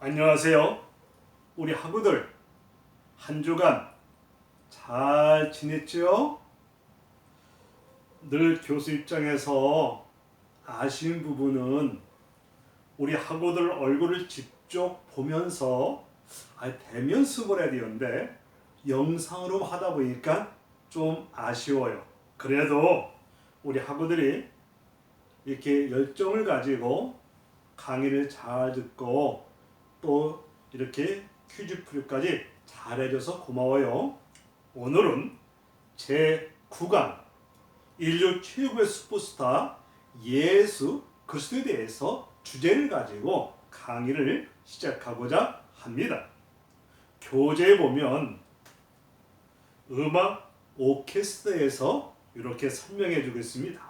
안녕하세요. 우리 학우들 한 주간 잘 지냈죠? 늘 교수 입장에서 아쉬운 부분은 우리 학우들 얼굴을 직접 보면서 대면 수업을 해야 되는데 영상으로 하다 보니까 좀 아쉬워요. 그래도 우리 학우들이 이렇게 열정을 가지고 강의를 잘 듣고 또 이렇게 퀴즈 풀이까지 잘해줘서 고마워요. 오늘은 제9강 인류 최고의 슈퍼스타 예수 그리스도에 대해서 주제를 가지고 강의를 시작하고자 합니다. 교재에 보면 음악 오케스트라에서 이렇게 설명해 주겠습니다.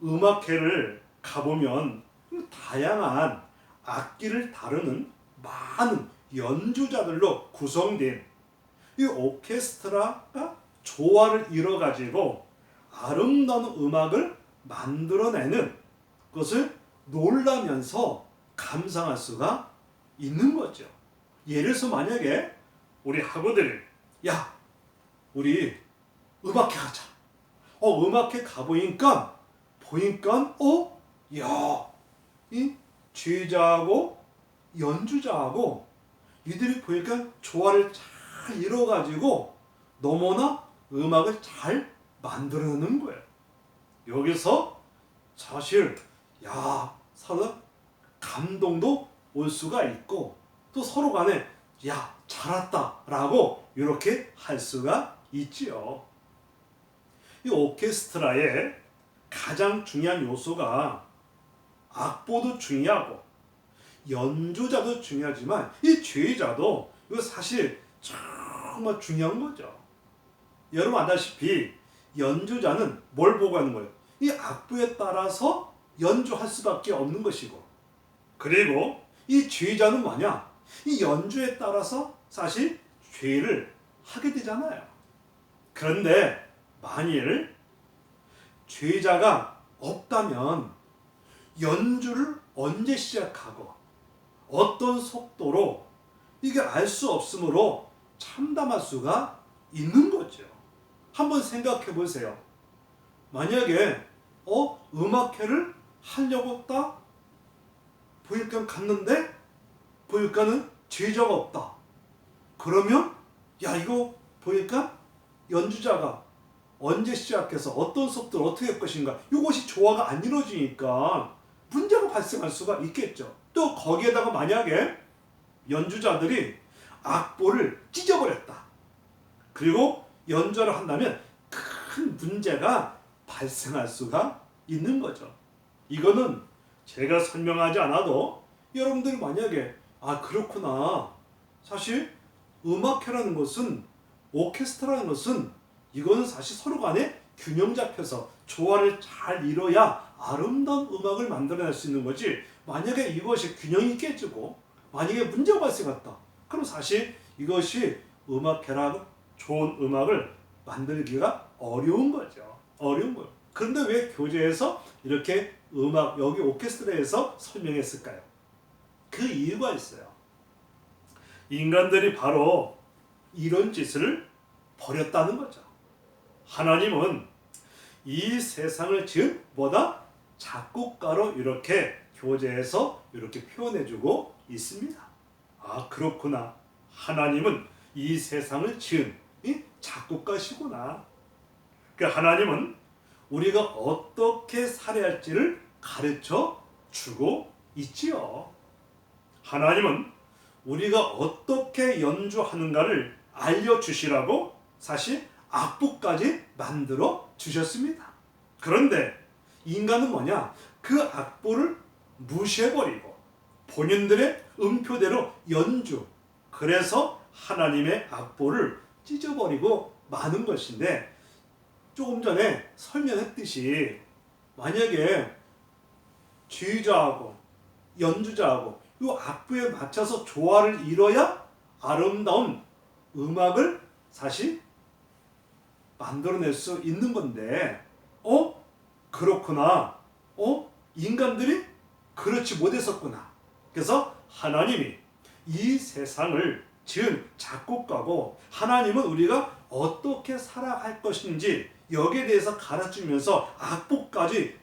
음악회를 가보면 다양한 악기를 다루는 많은 연주자들로 구성된 이 오케스트라가 조화를 이뤄가지고 아름다운 음악을 만들어내는 것을 놀라면서 감상할 수가 있는 거죠. 예를 들어서 만약에 우리 학우들이 우리 음악회 가자. 음악회 가보니까 이 제자하고 연주자하고 이들이 보니까 조화를 잘 이뤄가지고 너무나 음악을 잘 만들어내는 거예요. 여기서 사실 서로 감동도 올 수가 있고 또 서로 간에 잘했다 라고 이렇게 할 수가 있지요. 이 오케스트라의 가장 중요한 요소가 악보도 중요하고 연주자도 중요하지만 이 제자도 이거 사실 정말 중요한 거죠. 여러분 알다시피 연주자는 뭘 보고 하는 거예요? 이 악보에 따라서 연주할 수밖에 없는 것이고, 그리고 이 제자는 뭐냐? 이 연주에 따라서 사실 죄를 하게 되잖아요. 그런데 만일 제자가 없다면 연주를 언제 시작하고 어떤 속도로 이게 알 수 없으므로 참담할 수가 있는 거죠. 한번 생각해 보세요. 만약에 음악회를 하려고 딱 보니까 갔는데 보니까는 제자가 없다. 그러면 이거 보니까 연주자가 언제 시작해서 어떤 속도를 어떻게 할 것인가, 이것이 조화가 안 이루어지니까 문제가 발생할 수가 있겠죠. 또 거기에다가 만약에 연주자들이 악보를 찢어버렸다. 그리고 연주를 한다면 큰 문제가 발생할 수가 있는 거죠. 이거는 제가 설명하지 않아도 여러분들이 만약에 그렇구나. 사실 음악회라는 것은, 오케스트라라는 것은 이거는 사실 서로 간에 균형 잡혀서 조화를 잘 이뤄야 아름다운 음악을 만들어낼 수 있는 거지, 만약에 이것이 균형이 깨지고 만약에 문제가 발생했다. 그럼 사실 이것이 음악회라고 좋은 음악을 만들기가 어려운 거죠. 어려운 거예요. 그런데 왜 교재에서 이렇게 여기 오케스트라에서 설명했을까요? 그 이유가 있어요. 인간들이 바로 이런 짓을 벌였다는 거죠. 하나님은 이 세상을 지은 작곡가로 이렇게 교재에서 이렇게 표현해주고 있습니다. 그렇구나. 하나님은 이 세상을 지은 이 작곡가시구나. 하나님은 우리가 어떻게 살아야 할지를 가르쳐 주고 있지요. 하나님은 우리가 어떻게 연주하는가를 알려주시라고 사실 악보까지 만들어 주셨습니다. 그런데 인간은 뭐냐? 그 악보를 무시해버리고 본인들의 음표대로 연주, 그래서 하나님의 악보를 찢어버리고 마는 것인데, 조금 전에 설명했듯이 만약에 지휘자하고 연주자하고 이 악보에 맞춰서 조화를 이뤄야 아름다운 음악을 사실 만들어낼 수 있는 건데, 그렇구나. 인간들이 그렇지 못했었구나. 그래서 하나님이 이 세상을 지은 작곡가고 하나님은 우리가 어떻게 살아갈 것인지 여기에 대해서 가르치면서 악보까지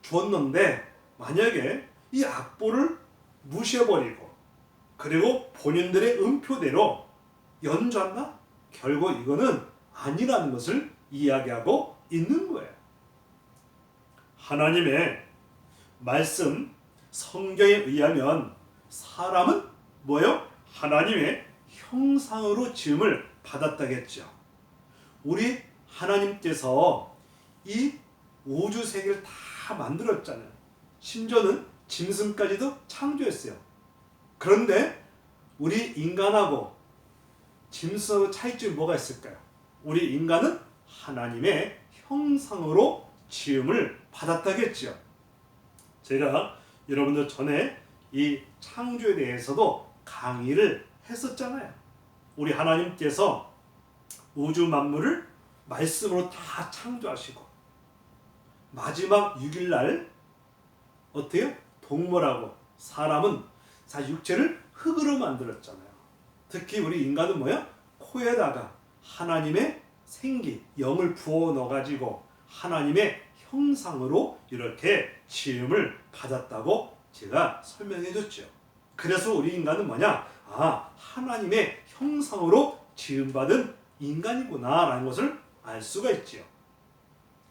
주었는데 만약에 이 악보를 무시해버리고 그리고 본인들의 음표대로 연주한다? 결국 이거는 아니라는 것을 이야기하고 있는 거예요. 하나님의 말씀 성경에 의하면 사람은 뭐예요? 하나님의 형상으로 지음을 받았다겠죠. 우리 하나님께서 이 우주 세계를 다 만들었잖아요. 심지어는 짐승까지도 창조했어요. 그런데 우리 인간하고 짐승하고 차이점이 뭐가 있을까요? 우리 인간은 하나님의 형상으로 지음을 받았다겠죠. 제가 여러분들 전에 이 창조에 대해서도 강의를 했었잖아요. 우리 하나님께서 우주 만물을 말씀으로 다 창조하시고 마지막 6일 날 어때요? 동물하고 사람은 자 육체를 흙으로 만들었잖아요. 특히 우리 인간은 뭐야? 코에다가 하나님의 생기, 영을 부어 넣어가지고 하나님의 형상으로 이렇게 지음을 받았다고 제가 설명해 줬죠. 그래서 우리 인간은 뭐냐? 하나님의 형상으로 지음받은 인간이구나 라는 것을 알 수가 있지요.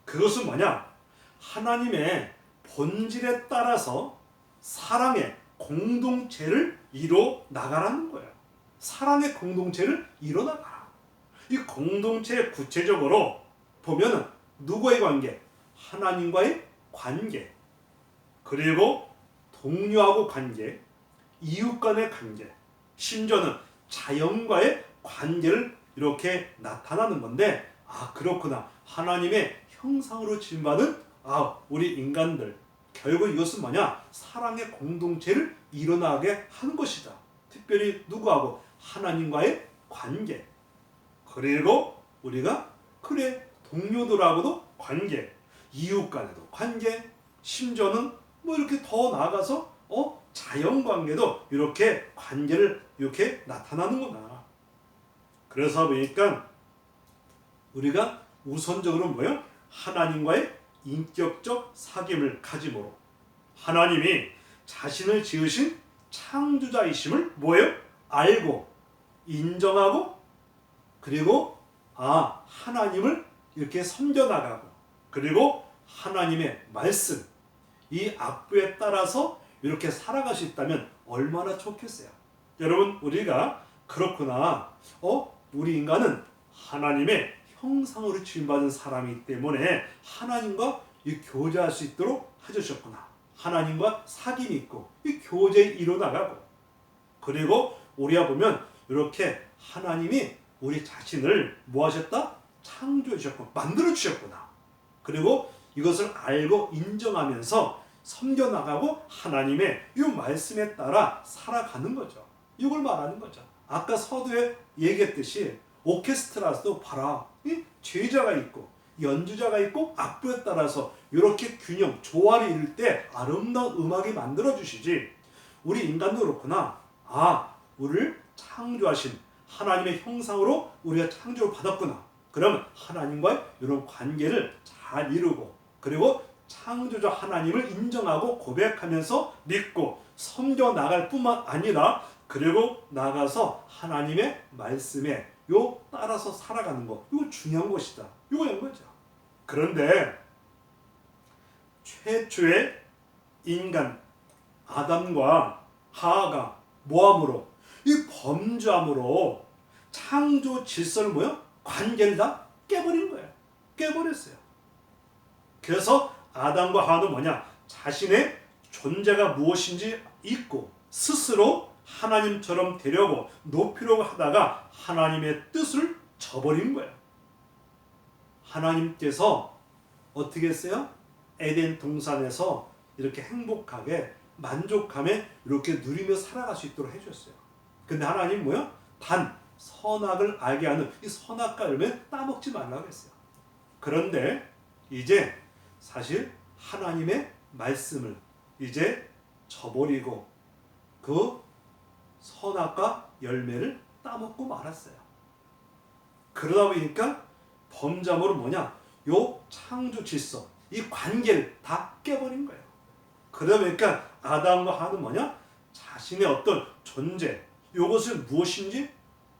그것은 뭐냐? 하나님의 본질에 따라서 사랑의 공동체를 이뤄 나가라는 거예요. 사랑의 공동체를 이뤄 나가라. 이 공동체 구체적으로 보면은 누구의 관계? 하나님과의 관계, 그리고 동료하고 관계, 이웃 간의 관계, 심지어는 자연과의 관계를 이렇게 나타나는 건데 그렇구나. 하나님의 형상으로 지음받은 우리 인간들 결국 이것은 뭐냐? 사랑의 공동체를 일어나게 하는 것이다. 특별히 누구하고? 하나님과의 관계, 그리고 우리가 동료들하고도 관계, 이웃 간에도 관계, 심지어는 뭐 이렇게 더 나아가서 자연 관계도 이렇게 관계를 이렇게 나타나는구나. 그래서 보니까 우리가 우선적으로 뭐예요? 하나님과의 인격적 사귐을 가짐으로 하나님이 자신을 지으신 창조자이심을 뭐예요? 알고 인정하고 그리고 하나님을 이렇게 섬겨나가고 그리고 하나님의 말씀 이 악보에 따라서 이렇게 살아갈 수 있다면 얼마나 좋겠어요. 여러분 우리가 그렇구나. 우리 인간은 하나님의 형상으로 지음받은 사람이기 때문에 하나님과 이 교제할 수 있도록 해주셨구나. 하나님과 사귐이 있고 이 교제에 이뤄나가고 그리고 우리가 보면 이렇게 하나님이 우리 자신을 뭐 하셨다? 창조해 주셨고 만들어 주셨구나. 그리고 이것을 알고 인정하면서 섬겨나가고 하나님의 이 말씀에 따라 살아가는 거죠. 이걸 말하는 거죠. 아까 서두에 얘기했듯이 오케스트라도 봐라. 제자가 있고 연주자가 있고 악보에 따라서 이렇게 균형, 조화를 이룰 때 아름다운 음악이 만들어 주시지. 우리 인간도 그렇구나. 우리를 창조하신 하나님의 형상으로 우리가 창조를 받았구나. 그러면 하나님과의 이런 관계를 잘 이루고 그리고 창조자 하나님을 인정하고 고백하면서 믿고 섬겨 나갈 뿐만 아니라 그리고 나가서 하나님의 말씀에 따라서 살아가는 거 이거 중요한 것이다. 이거인 거죠. 그런데 최초의 인간 아담과 하와가 뭐함으로 이 범죄함으로 창조 질서를 관계를 다 깨버린 거예요. 깨버렸어요. 그래서 아담과 하와는 뭐냐? 자신의 존재가 무엇인지 잊고 스스로 하나님처럼 되려고 높이려고 하다가 하나님의 뜻을 저버린 거예요. 하나님께서 어떻게 했어요? 에덴 동산에서 이렇게 행복하게 만족함에 이렇게 누리며 살아갈 수 있도록 해줬어요. 근데 하나님 단 선악을 알게 하는 이 선악과 열매 따먹지 말라고 했어요. 그런데 이제 사실 하나님의 말씀을 이제 저버리고 그 선악과 열매를 따먹고 말았어요. 그러다 보니까 범죄함으로 뭐냐? 요 창조 질서, 이 관계를 다 깨버린 거예요. 그러다 보니까 아담과 하와는 뭐냐? 자신의 어떤 존재, 이것을 무엇인지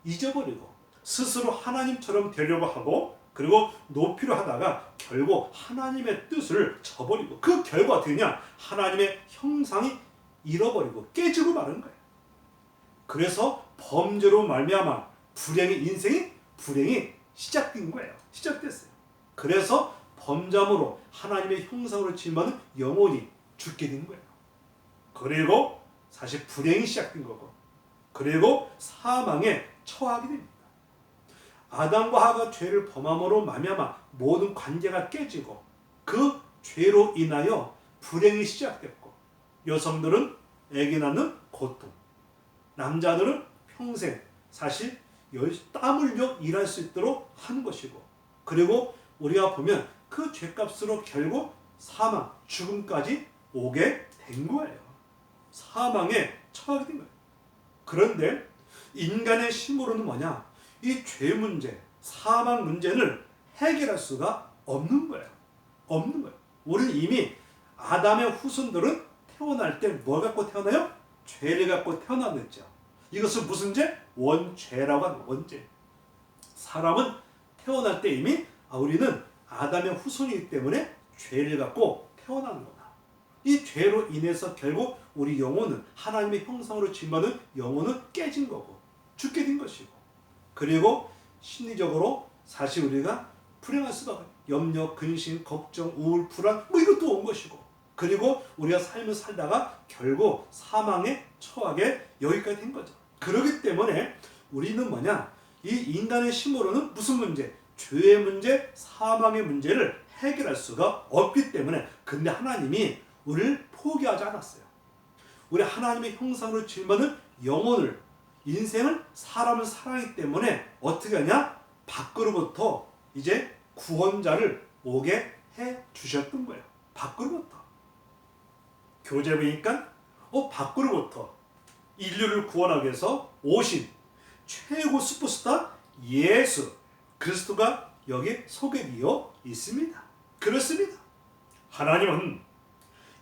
잊어버리고 스스로 하나님처럼 되려고 하고, 그리고 높이려 하다가 결국 하나님의 뜻을 저버리고, 그 결과 어떻게 되냐? 하나님의 형상이 잃어버리고 깨지고 마는 거예요. 그래서 범죄로 말미암아 불행이 시작된 거예요. 시작됐어요. 그래서 범죄함으로 하나님의 형상으로 지음받은 영혼이 죽게 된 거예요. 그리고 사실 불행이 시작된 거고, 그리고 사망에 처하게 됩니다. 아담과 하와가 죄를 범함으로 말미암아 모든 관계가 깨지고, 그 죄로 인하여 불행이 시작됐고, 여성들은 아기 낳는 고통, 남자들은 평생 사실 땀 흘려 일할 수 있도록 하는 것이고, 그리고 우리가 보면 그 죄값으로 결국 사망, 죽음까지 오게 된 거예요. 사망에 처하게 된 거예요. 그런데 인간의 힘으로는 뭐냐? 이 죄 문제, 사망 문제를 해결할 수가 없는 거예요. 없는 거예요. 우리는 이미 아담의 후손들은 태어날 때 뭘 갖고 태어나요? 죄를 갖고 태어났죠. 이것은 무슨 죄? 원죄라고 하는 원죄. 사람은 태어날 때 이미 우리는 아담의 후손이기 때문에 죄를 갖고 태어나는 거다. 이 죄로 인해서 결국 우리 영혼은 하나님의 형상으로 지음받은 영혼은 깨진 거고 죽게 된 것이고, 그리고 심리적으로 사실 우리가 불행할 수밖에, 염려, 근심, 걱정, 우울, 불안 이것도 온 것이고, 그리고 우리가 삶을 살다가 결국 사망에 처하게 여기까지 된 거죠. 그렇기 때문에 우리는 뭐냐? 이 인간의 힘으로는 무슨 문제? 죄의 문제, 사망의 문제를 해결할 수가 없기 때문에, 근데 하나님이 우리를 포기하지 않았어요. 우리 하나님의 형상으로 지음받은 영혼을, 인생을, 사람을 사랑하기 때문에 어떻게 하냐? 밖으로부터 이제 구원자를 오게 해 주셨던 거예요. 밖으로부터. 교재 보니까 밖으로부터 인류를 구원하기 위해서 오신 최고 슈퍼스타 예수 그리스도가 여기 소개되어 있습니다. 그렇습니다. 하나님은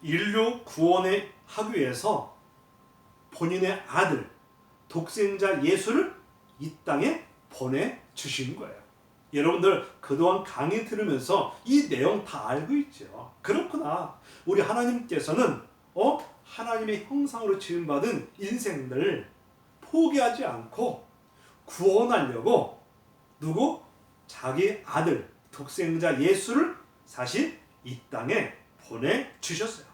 인류 구원을 하기 위해서 본인의 아들 독생자 예수를 이 땅에 보내주신 거예요. 여러분들 그동안 강의 들으면서 이 내용 다 알고 있죠. 그렇구나. 우리 하나님께서는 하나님의 형상으로 지음받은 인생들 포기하지 않고 구원하려고 누구? 자기 아들 독생자 예수를 사실 이 땅에 보내주셨어요.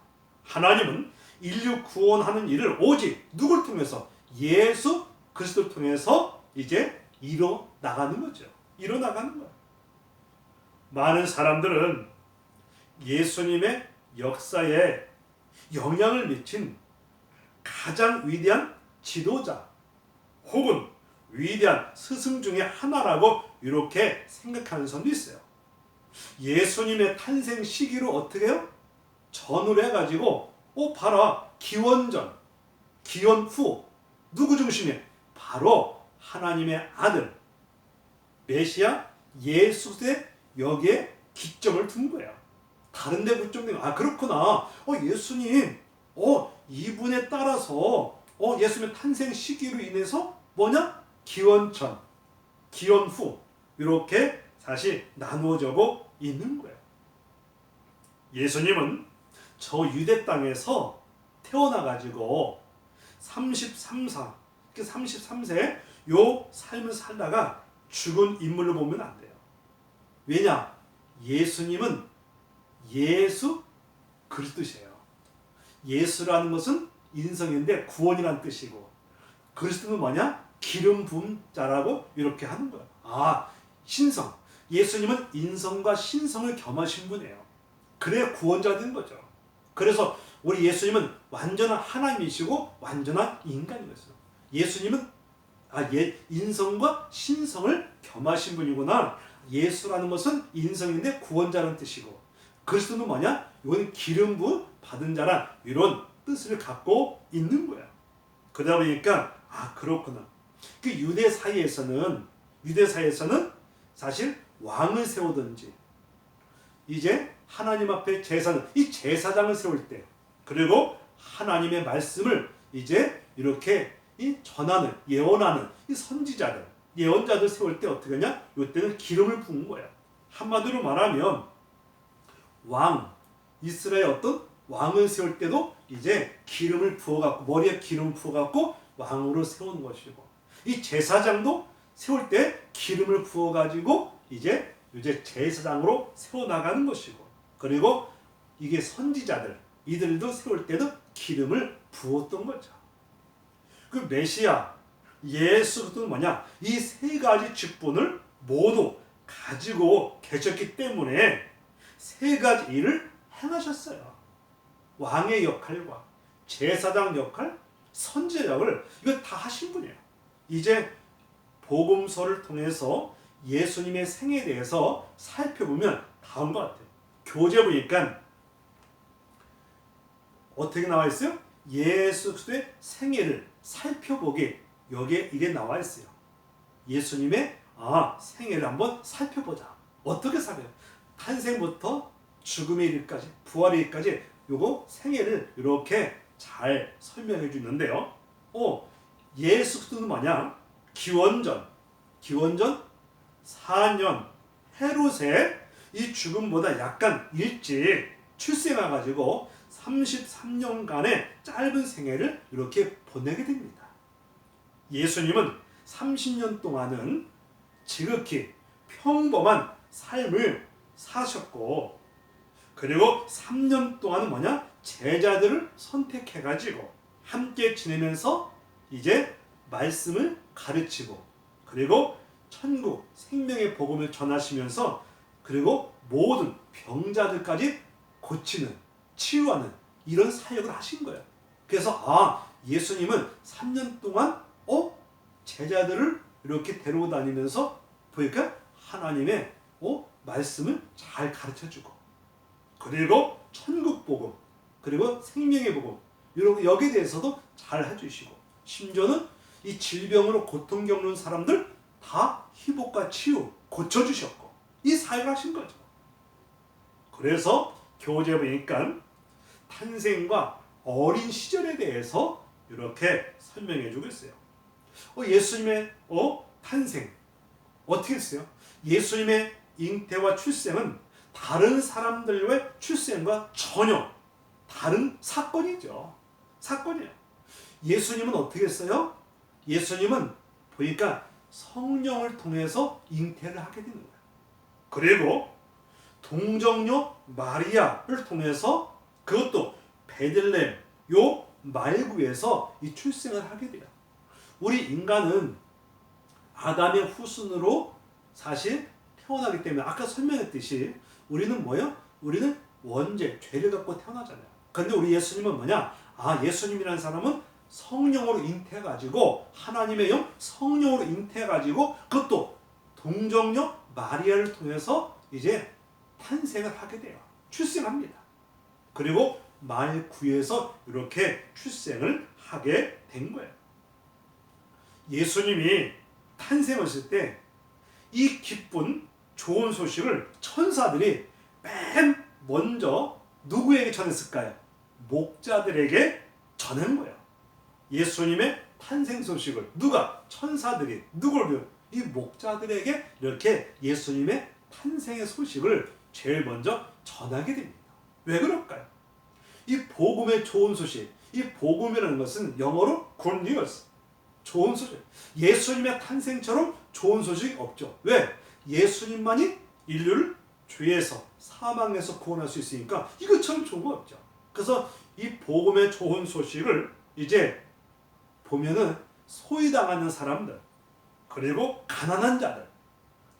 하나님은 인류 구원하는 일을 오직 누굴 통해서? 예수 그리스도를 통해서 이제 이뤄나가는 거죠. 이뤄나가는 거예요. 많은 사람들은 예수님의 역사에 영향을 미친 가장 위대한 지도자 혹은 위대한 스승 중에 하나라고 이렇게 생각하는 사람도 있어요. 예수님의 탄생 시기로 어떻게 해요? 전을 해가지고 봐라, 기원전, 기원후 누구 중심이에요? 바로 하나님의 아들 메시아 예수의 여기에 기점을 둔 거예요. 다른 데 붙점되면 그렇구나. 예수님 이분에 따라서 예수님의 탄생 시기로 인해서 뭐냐? 기원전, 기원후 이렇게 사실 나누어져 있는 거예요. 예수님은 저 유대 땅에서 태어나가지고 33세 요 삶을 살다가 죽은 인물로 보면 안 돼요. 왜냐? 예수님은 예수 그리스도시에요. 예수라는 것은 인성인데 구원이라는 뜻이고, 그리스도는 뭐냐? 기름 부은 자라고 이렇게 하는 거예요. 신성. 예수님은 인성과 신성을 겸하신 분이에요. 그래야 구원자 된 거죠. 그래서 우리 예수님은 완전한 하나님이시고 완전한 인간이었어요. 예수님은 인성과 신성을 겸하신 분이구나. 예수라는 것은 인성인데 구원자라는 뜻이고, 그리스도는 뭐냐? 이건 기름 부음 받은 자란 이런 뜻을 갖고 있는 거야. 그러다 보니까 아, 그렇구나. 그 유대 사이에서는 사실 왕을 세우든지 이제 하나님 앞에 이 제사장을 세울 때, 그리고 하나님의 말씀을 이제 이렇게 전하는, 예언하는 이 선지자들, 예언자들 세울 때 어떻게 하냐? 이때는 기름을 부은 거야. 한마디로 말하면 이스라엘 어떤 왕을 세울 때도 이제 기름을 부어갖고, 머리에 기름을 부어갖고 왕으로 세우는 것이고, 이 제사장도 세울 때 기름을 부어가지고 이제 제사장으로 세워나가는 것이고, 그리고 이게 선지자들, 이들도 세울 때도 기름을 부었던 거죠. 그 메시아 예수 그리스도는 뭐냐? 이 세 가지 직분을 모두 가지고 계셨기 때문에 세 가지 일을 행하셨어요. 왕의 역할과 제사장 역할, 선지자 역을 이거 다 하신 분이에요. 이제 복음서를 통해서 예수님의 생애에 대해서 살펴보면 다음과 같아요. 교재 보니까 어떻게 나와 있어요? 예수 그리스도의 생애를 살펴보기, 여기에 이게 나와 있어요. 예수님의 생애를 한번 살펴보자. 어떻게 살아요? 탄생부터 죽음의 일까지, 부활의 일까지 요거 생애를 이렇게 잘 설명해 주는데요. 예수 그리스도는 뭐냐? 기원전 4년 헤롯의 이 죽음보다 약간 일찍 출생해가지고 33년간의 짧은 생애를 이렇게 보내게 됩니다. 예수님은 30년 동안은 지극히 평범한 삶을 사셨고, 그리고 3년 동안은 뭐냐? 제자들을 선택해가지고 함께 지내면서 이제 말씀을 가르치고, 그리고 천국 생명의 복음을 전하시면서, 그리고 모든 병자들까지 고치는, 치유하는 이런 사역을 하신 거예요. 그래서 예수님은 3년 동안 제자들을 이렇게 데리고 다니면서 보니까 하나님의 말씀을 잘 가르쳐주고, 그리고 천국 복음, 그리고 생명의 복음, 여기에 대해서도 잘 해주시고, 심지어는 이 질병으로 고통 겪는 사람들 다 회복과 치유 고쳐주셨고, 이 사역을 하신 거죠. 그래서 교재 보니까 탄생과 어린 시절에 대해서 이렇게 설명해 주고 있어요. 예수님의 탄생 어떻게 했어요? 예수님의 잉태와 출생은 다른 사람들의 출생과 전혀 다른 사건이죠. 사건이에요. 예수님은 어떻게 했어요? 예수님은 보니까 성령을 통해서 잉태를 하게 되는 거예요. 그리고 동정녀 마리아를 통해서, 그것도 베들레헴 요 말구에서 이 출생을 하게 돼요. 우리 인간은 아담의 후손으로 사실 태어나기 때문에 아까 설명했듯이 우리는 뭐예요? 우리는 원죄, 죄를 갖고 태어나잖아요. 근데 우리 예수님은 뭐냐? 예수님이라는 사람은 성령으로 잉태해가지고, 하나님의 영 성령으로 잉태해가지고, 그것도 동정녀 마리아를 통해서 이제 탄생을 하게 돼요. 출생합니다. 그리고 말구에서 이렇게 출생을 하게 된 거예요. 예수님이 탄생하실 때 이 기쁜 좋은 소식을 천사들이 맨 먼저 누구에게 전했을까요? 목자들에게 전한 거예요. 예수님의 탄생 소식을 천사들이 누구를? 이 목자들에게 이렇게 예수님의 탄생의 소식을 제일 먼저 전하게 됩니다. 왜 그럴까요? 이 복음의 좋은 소식, 이 복음이라는 것은 영어로 good news, 좋은 소식. 예수님의 탄생처럼 좋은 소식이 없죠. 왜? 예수님만이 인류를 죄에서, 사망에서 구원할 수 있으니까 이것처럼 좋은 거 없죠. 그래서 이 복음의 좋은 소식을 이제 보면은 소외당하는 사람들, 그리고 가난한 자들,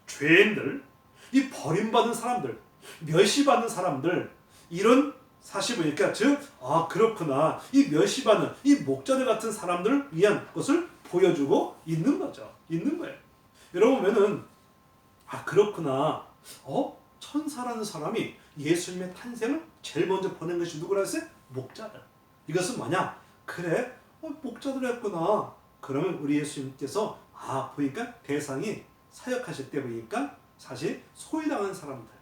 죄인들, 이 버림받은 사람들, 멸시받는 사람들, 이런 사실 보니까 그렇구나, 이 멸시받는 이 목자들 같은 사람들을 위한 것을 보여주고 있는 거죠. 있는 거예요. 여러분 보면은 그렇구나. 천사라는 사람이 예수님의 탄생을 제일 먼저 보낸 것이 누구라 했어요? 목자들. 이것은 뭐냐? 그래, 목자들 했구나. 그러면 우리 예수님께서 보니까 대상이 사역하실 때 보니까 사실 소외당한 사람들,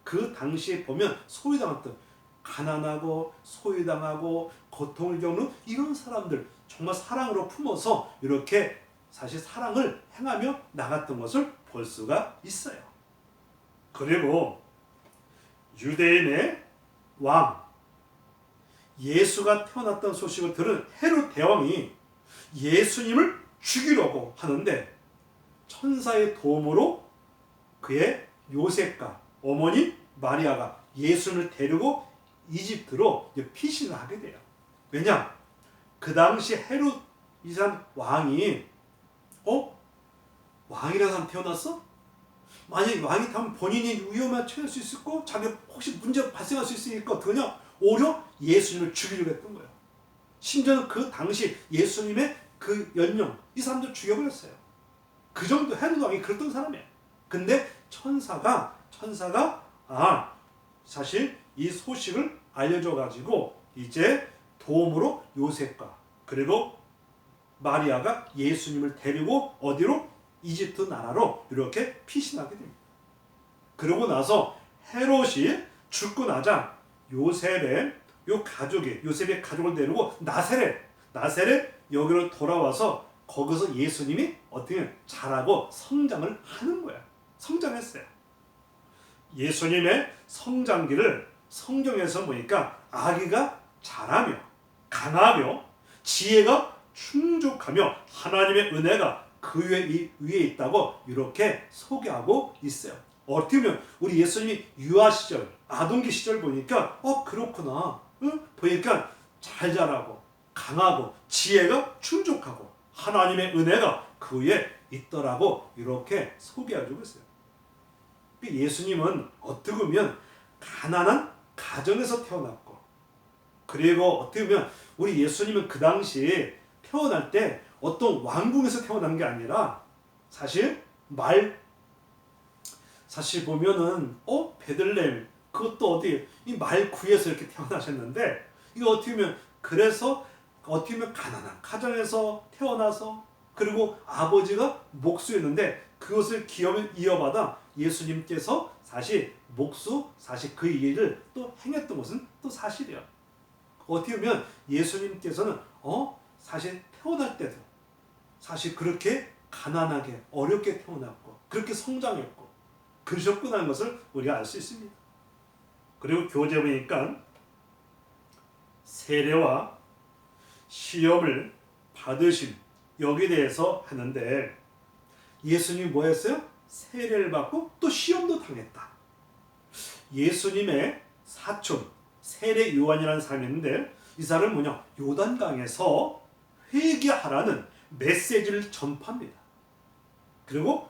그 당시에 보면 소외당했던, 가난하고 소외당하고 고통을 겪는 이런 사람들 정말 사랑으로 품어서 이렇게 사실 사랑을 행하며 나갔던 것을 볼 수가 있어요. 그리고 유대인의 왕, 예수가 태어났던 소식을 들은 헤롯 대왕이 예수님을 죽이려고 하는데 천사의 도움으로 그의 요셉과 어머니 마리아가 예수님을 데리고 이집트로 피신을 하게 돼요. 왜냐? 그 당시 헤롯 이산 왕이 왕이라는 사람 태어났어? 만약에 왕이 타면 본인이 위험에 처할 수 있을 거, 자기 혹시 문제가 발생할 수 있으니까 어떡하냐? 오히려 예수님을 죽이려고 했던 거예요. 심지어는 그 당시 예수님의 그 연령, 이 사람들 죽여버렸어요. 그 정도 헤롯 왕이 그랬던 사람이에요. 근데 천사가 사실 이 소식을 알려줘가지고 이제 도움으로 요셉과 그리고 마리아가 예수님을 데리고 어디로? 이집트 나라로 이렇게 피신하게 됩니다. 그러고 나서 헤롯이 죽고 나자 요셉의 가족을 데리고 나세렛 여기로 돌아와서 거기서 예수님이 어떻게 자라고 성장을 하는 거야. 성장했어요. 예수님의 성장기를 성경에서 보니까 아기가 자라며 강하며 지혜가 충족하며 하나님의 은혜가 그 위에 있다고 이렇게 소개하고 있어요. 어떻게 보면 우리 예수님이 유아 시절, 아동기 시절 보니까 그렇구나. 보니까 잘 자라고 강하고 지혜가 충족하고 하나님의 은혜가 그 위에 있더라고 이렇게 소개해주고 있어요. 예수님은 어떻게 보면 가난한 가정에서 태어났고, 그리고 어떻게 보면 우리 예수님은 그 당시에 태어날 때 어떤 왕궁에서 태어난 게 아니라 사실 보면은 베들레헴, 그것도 어디 이 말구에서 이렇게 태어나셨는데, 이거 어떻게 보면 그래서 어떻게 보면 가난한 가정에서 태어나서 그리고 아버지가 목수였는데 그것을 기업을 이어받아 예수님께서 사실 사실 그 일을 또 행했던 것은 또 사실이에요. 어떻게 보면 예수님께서는 사실 태어날 때도 사실 그렇게 가난하게 어렵게 태어났고 그렇게 성장했고 그러셨구나는 것을 우리가 알 수 있습니다. 그리고 교재 보니까 세례와 시험을 받으심 여기에 대해서 하는데, 예수님이 뭐 했어요? 세례를 받고 또 시험도 당했다. 예수님의 사촌 세례 요한이라는 사람이 있는데, 이 사람은 뭐냐? 요단강에서 회개하라는 메시지를 전파합니다. 그리고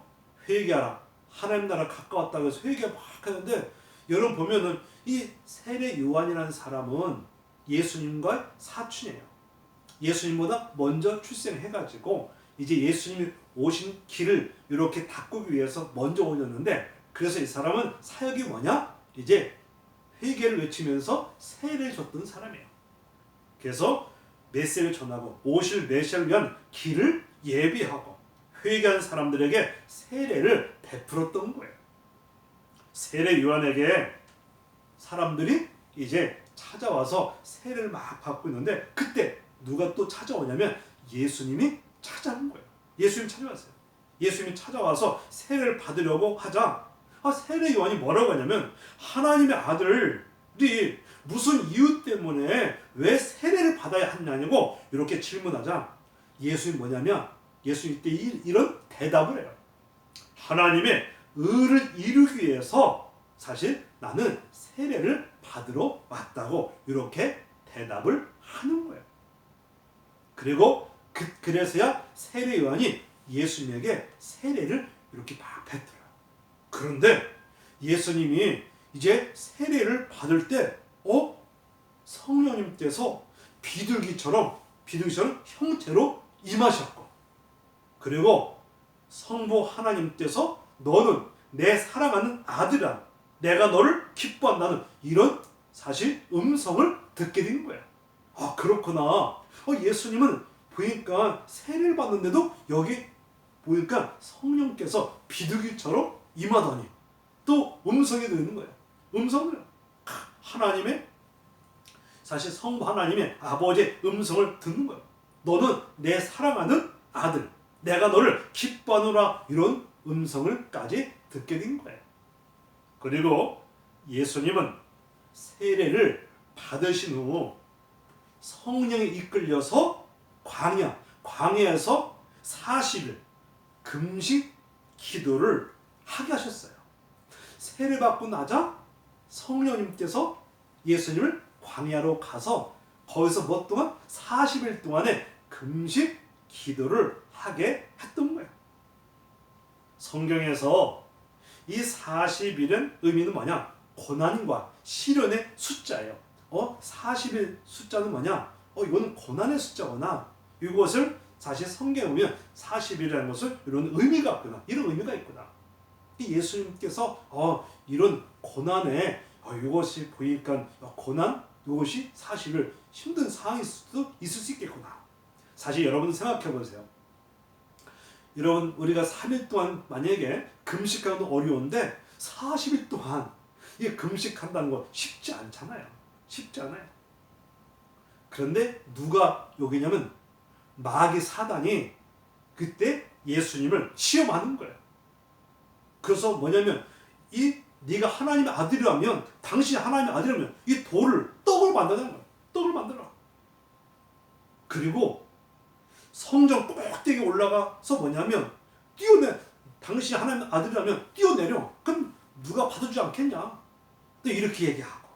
회개하라, 하나님 나라 가까웠다고 해서 회개 막 하는데, 여러분 보면은 이 세례 요한이라는 사람은 예수님과 사촌이에요. 예수님보다 먼저 출생해가지고 이제 예수님이 오신 길을 이렇게 닦기 위해서 먼저 오셨는데, 그래서 이 사람은 사역이 뭐냐? 이제 회개를 외치면서 세례를 줬던 사람이에요. 그래서 메시지를 전하고 오실 메시아를 위한 길을 예비하고 회개한 사람들에게 세례를 베풀었던 거예요. 세례 요한에게 사람들이 이제 찾아와서 세례를 막 받고 있는데, 그때 누가 또 찾아오냐면 예수님이 찾아온 거예요. 예수님이 찾아왔어요. 예수님이 찾아와서 세례를 받으려고 하자 세례 요한이 뭐라고 하냐면, 하나님의 아들이 무슨 이유 때문에 왜 세례를 받아야 하냐고 이렇게 질문하자, 예수님이 뭐냐면 예수님 때 이런 대답을 해요. 하나님의 의를 이루기 위해서 사실 나는 세례를 받으러 왔다고 이렇게 대답을 하는 거예요. 그리고 그래서야 세례 요한이 예수님에게 세례를 이렇게 막 뱉어요. 그런데 예수님이 이제 세례를 받을 때 성령님께서 비둘기처럼 형체로 임하셨고, 그리고 성부 하나님께서 너는 내 사랑하는 아들이라, 내가 너를 기뻐한다는 이런 사실 음성을 듣게 된 거예요. 그렇구나. 예수님은 보니까 세례를 받는데도 여기 보니까 성령께서 비둘기처럼 임하더니 또 음성이 들리는 거예요. 음성을 하나님의 사실 성부 하나님의 아버지의 음성을 듣는 거예요. 너는 내 사랑하는 아들, 내가 너를 기뻐하노라, 이런 음성을까지 듣게 된 거예요. 그리고 예수님은 세례를 받으신 후 성령에 이끌려서 광야에서 40일 금식 기도를 하게 하셨어요. 세례 받고 나자 성령님께서 예수님을 광야로 가서 거기서 뭐 동안 40일 동안의 금식 기도를 하게 했던 거예요. 성경에서 이 40일은 의미는 뭐냐? 고난과 시련의 숫자예요. 40일 숫자는 뭐냐? 이거는 고난의 숫자구나. 이것을 사실 성경에 보면 40일이라는 것을 이런 의미가 있구나. 이런 의미가 있구나. 예수님께서 이런 고난에 이것이 보니까 고난? 이것이 40일 힘든 상황일 수도 있을 수 있겠구나. 사실 여러분 생각해 보세요. 여러분 우리가 3일 동안 만약에 금식하는 건 어려운데 40일 동안 이 금식한다는 거 쉽지 않잖아요. 쉽지 않아요. 그런데 누가 여기냐면 마귀 사단이 그때 예수님을 시험하는 거예요. 그래서 뭐냐면 네가 하나님의 아들이라면, 당신이 하나님의 아들이라면 이 돌을 떡을 만드는 거예요. 떡을 만들어. 그리고 성전 꼭대기에 올라가서 뭐냐면 당신이 하나님의 아들이라면 뛰어내려. 그럼 누가 받아주지 않겠냐? 또 이렇게 얘기하고.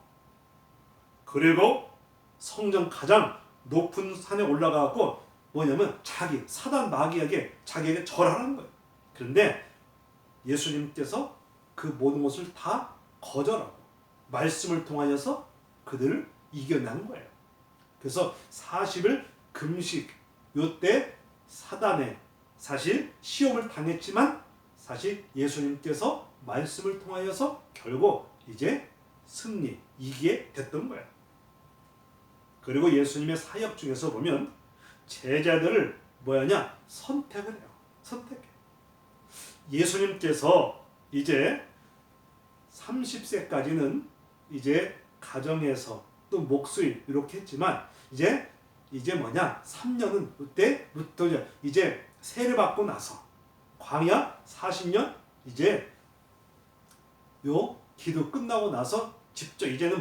그리고 성전 가장 높은 산에 올라가고 뭐냐면 사단 마귀에게 자기에게 절하는 거예요. 그런데 예수님께서 그 모든 것을 다 거절하고 말씀을 통하여서 그들을 이겨내는 거예요. 그래서 40일 금식, 요때 사단에 사실 시험을 당했지만 사실 예수님께서 말씀을 통하여서 결국 이제 이기게 됐던 거예요. 그리고 예수님의 사역 중에서 보면 제자들을 선택을 해요. 선택해. 예수님께서 이제 30세까지는 이제 가정에서 또 목수일 이렇게 했지만 이제 3년은 그때부터 이제 세례 받고 나서 광야 40년 이제 요 기도 끝나고 나서 직접 이제는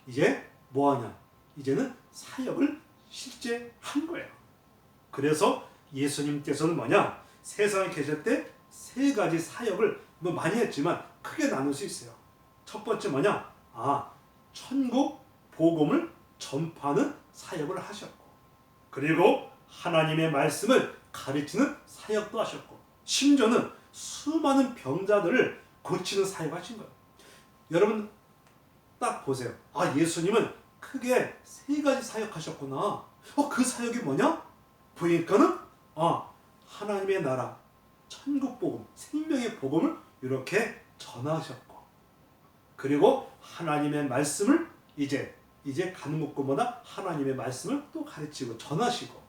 이제 뭐하냐? 이제는 사역을 실제 한 거예요. 그래서 예수님께서는 세상에 계실 때 세 가지 사역을 많이 했지만 크게 나눌 수 있어요. 첫 번째 천국 복음을 전파하는 사역을 하셨고, 그리고 하나님의 말씀을 가르치는 사역도 하셨고, 심지어는 수많은 병자들을 고치는 사역을 하신 거예요. 여러분 딱 보세요. 예수님은 크게 세 가지 사역하셨구나. 그 사역이 뭐냐? 보니까는 하나님의 나라, 천국 복음, 생명의 복음을 이렇게 전하셨고, 그리고 하나님의 말씀을 이제 가는 곳곳마다 하나님의 말씀을 또 가르치고 전하시고,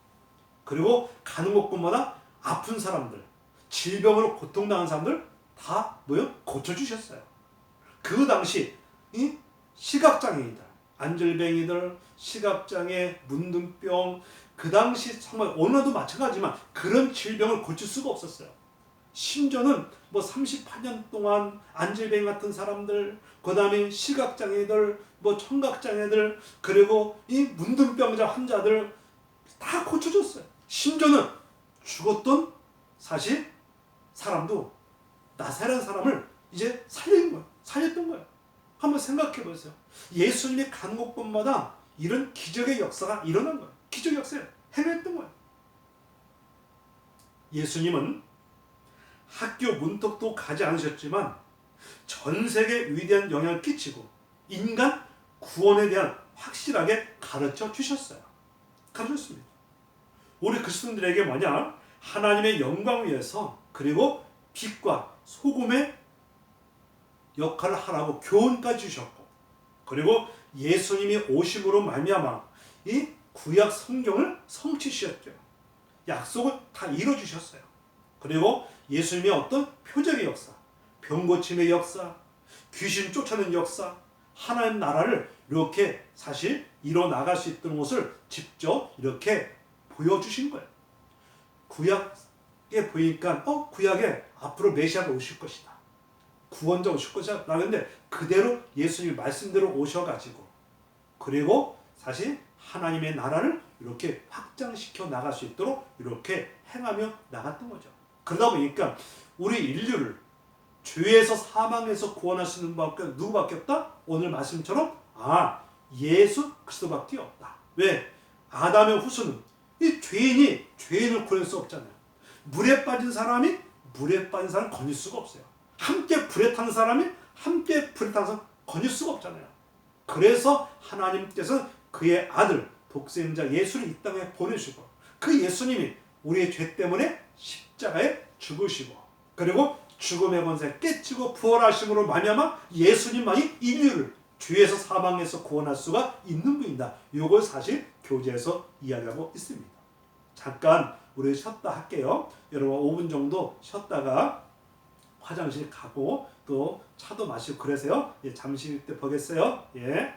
그리고 가는 곳곳마다 아픈 사람들, 질병으로 고통당한 사람들 다 고쳐주셨어요. 그 당시 이 시각장애인들, 안절뱅이들, 시각장애, 문둥병, 그 당시 정말 어느도 마찬가지지만 그런 질병을 고칠 수가 없었어요. 심지어는 38년 동안 안질뱅이 같은 사람들, 그 다음에 시각장애들, 청각장애들, 그리고 이 문둥병자 환자들 다 고쳐줬어요. 심지어는 죽었던 사실 사람도 나사렛 사람을 이제 살렸던 거예요. 한번 생각해 보세요. 예수님이 간 곳곳마다 이런 기적의 역사가 일어난 거예요. 기적의 역사를 해냈던 거예요. 예수님은 학교 문턱도 가지 않으셨지만 전 세계에 위대한 영향을 끼치고 인간 구원에 대한 확실하게 가르쳐 주셨어요. 가르쳤습니다. 우리 그리스도인들에게 하나님의 영광 위해서, 그리고 빛과 소금의 역할을 하라고 교훈까지 주셨고, 그리고 예수님이 오심으로 말미암아 이 구약 성경을 성취하셨죠. 약속을 다 이뤄주셨어요. 그리고 예수님의 어떤 표적의 역사, 병 고침의 역사, 귀신 쫓아내는 역사, 하나님 나라를 이렇게 사실 이뤄나갈 수 있던 것을 직접 이렇게 보여주신 거예요. 구약에 보니까 구약에 앞으로 메시아가 오실 것이다. 구원자 오실 것이다. 라는데 그대로 예수님 말씀대로 오셔가지고 그리고 사실 하나님의 나라를 이렇게 확장시켜 나갈 수 있도록 이렇게 행하며 나갔던 거죠. 그러다 보니까 우리 인류를 죄에서 사망에서 구원할 수 있는 분밖에 누구밖에 없다? 오늘 말씀처럼 예수 그리스도밖에 없다. 왜? 아담의 후손은 이 죄인이 죄인을 구할 수 없잖아요. 물에 빠진 사람이 물에 빠진 사람을 건질 수가 없어요. 함께 불에 탄 사람이 함께 불에 탄 사람을 건질 수가 없잖아요. 그래서 하나님께서는 그의 아들 독생자 예수를 이 땅에 보내시고 그 예수님이 우리의 죄 때문에 십자가에 죽으시고 그리고 죽음의 권세 깨치고 부활하심으로 말미암아 예수님만이 인류를 죄에서 사망에서 구원할 수가 있는 분이다. 이걸 사실 교재에서 이야기하고 있습니다. 잠깐 우리 쉬었다 할게요. 여러분 5분 정도 쉬었다가 화장실 가고 또 차도 마시고 그러세요. 잠시 때 보겠어요. 예.